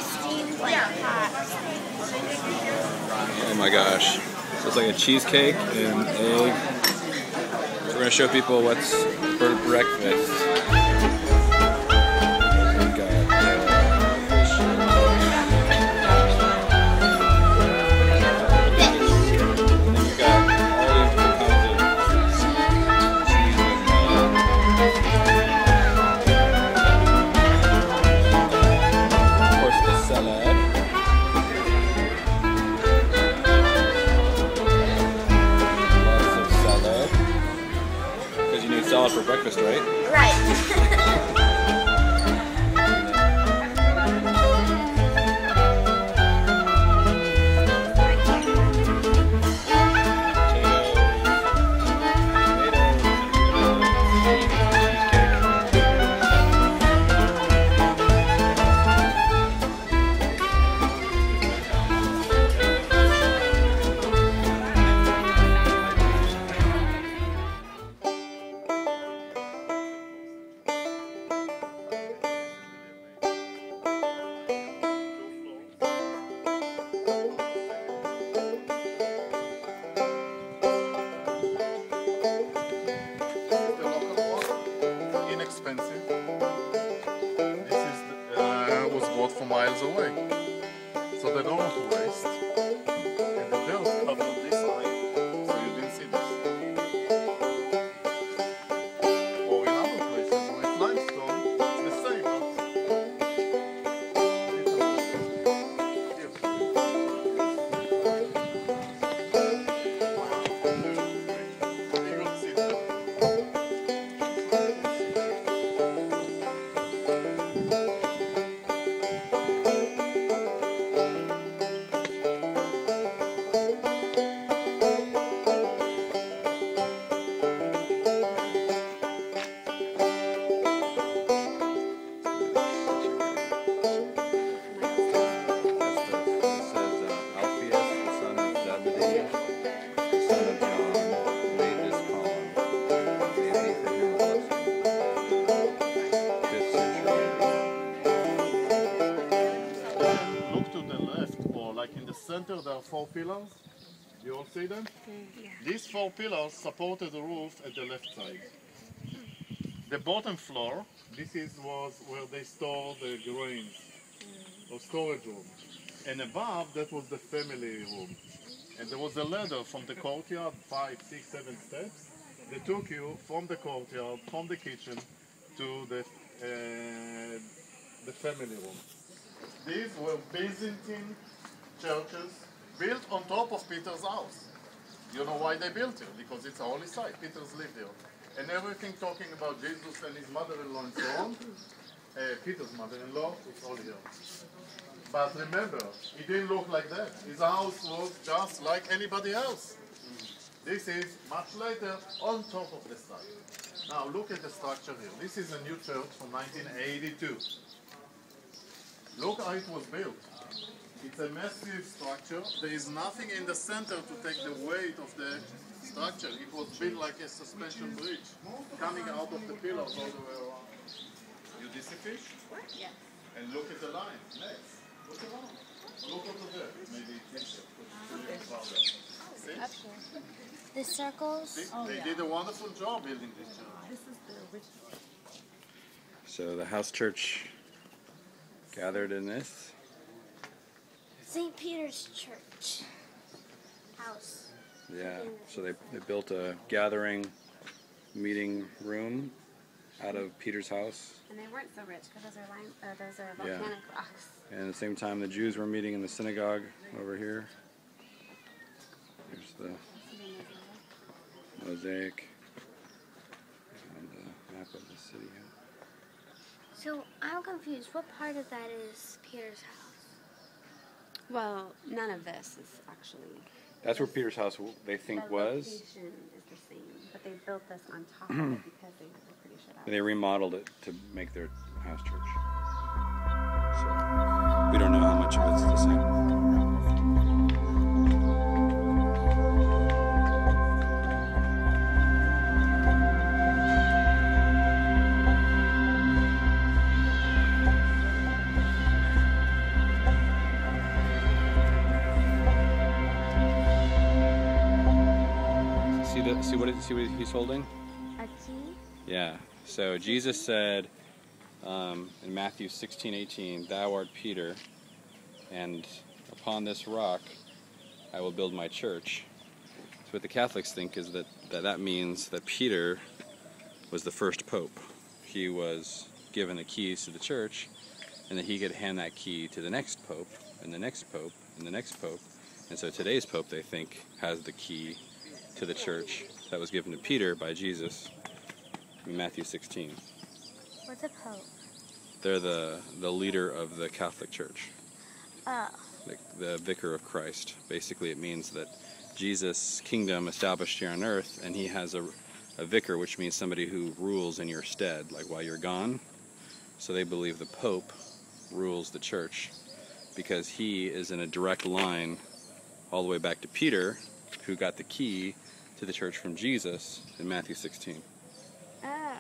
steamed like hot. Oh my gosh. So it's like a cheesecake and egg. So we're going to show people what's for breakfast. We've got fish. And then you've got all these different kinds of cheese and of course the salad. Salad for breakfast, right? Right. For miles away, so they don't want to waste, and the dirt covered on this side, so you didn't see this. Or in other places with limestone, it's the same, but center there are 4 pillars. You all see them? Yeah. These 4 pillars supported the roof at the left side. The bottom floor, was where they store the grains, or storage room. And above, that was the family room. And there was a ladder from the courtyard, 5, 6, 7 steps. They took you from the courtyard, from the kitchen, to the family room. These were Byzantine churches built on top of Peter's house. You know why they built it? Because it's a holy site. Peter's lived here. And everything talking about Jesus and his mother-in-law and so on, Peter's mother-in-law, it's all here. But remember, it didn't look like that. His house was just like anybody else. This is much later on top of the site. Now look at the structure here. This is a new church from 1982. Look how it was built. It's a massive structure. There is nothing in the center to take the weight of the structure. It was built like a suspension bridge, coming out of the pillars all the way around. You did see fish? Yeah. And look at the line. Next. Look around. Look over there. Maybe it's easier. See? The circles. See? They did a wonderful job building this church. This is the original. So the house church gathered in this. St. Peter's Church house. Yeah, so they built a gathering meeting room out of Peter's house. And they weren't so rich because those are volcanic rocks. And at the same time, the Jews were meeting in the synagogue over here. There's the mosaic and the map of the city. So I'm confused. What part of that is Peter's house? Well, none of this is actually. That's where Peter's house, they think, was. The location is the same, but they built this on top of it because they were pretty sure that. They remodeled it to make their house church. So we don't know how much of it's the same. see what he's holding? A key? Yeah. So Jesus said in Matthew 16:18, "Thou art Peter, and upon this rock I will build my church." So what the Catholics think is that means that Peter was the first pope. He was given the keys to the church, and that he could hand that key to the next pope, and the next pope, and the next pope. And so today's pope, they think, has the key to the church that was given to Peter by Jesus in Matthew 16. What's a pope? They're the leader of the Catholic Church. Oh. The vicar of Christ. Basically, it means that Jesus' kingdom established here on earth, and he has a vicar, which means somebody who rules in your stead, like while you're gone. So they believe the Pope rules the church because he is in a direct line all the way back to Peter, who got the key to the church from Jesus in Matthew 16. Oh.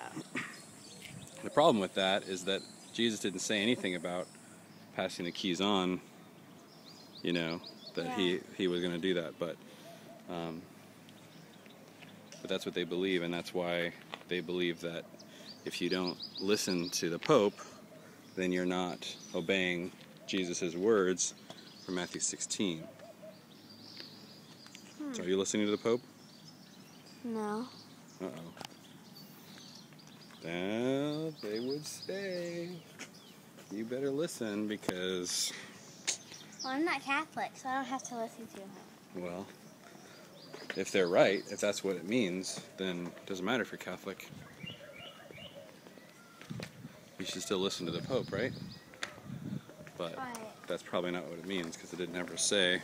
The problem with that is that Jesus didn't say anything about passing the keys on, that he was going to do that, but that's what they believe, and that's why they believe that if you don't listen to the Pope, then you're not obeying Jesus' words from Matthew 16. So are you listening to the Pope? No. Uh-oh. Well, they would say you better listen because... Well, I'm not Catholic, so I don't have to listen to him. Well, if they're right, if that's what it means, then it doesn't matter if you're Catholic. You should still listen to the Pope, right? But that's probably not what it means, because it didn't ever say.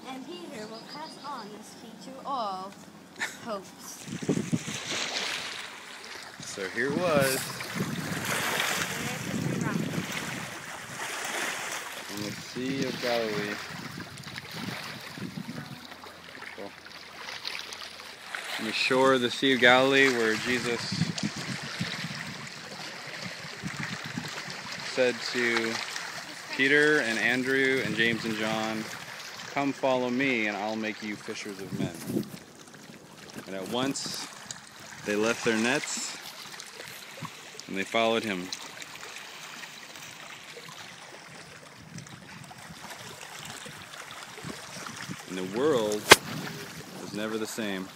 And Peter will pass on this key to all popes. So here it was, on the Sea of Galilee. On the shore of the Sea of Galilee, where Jesus said to Peter and Andrew and James and John, "Come follow me and I'll make you fishers of men." And at once they left their nets and they followed him. And the world was never the same.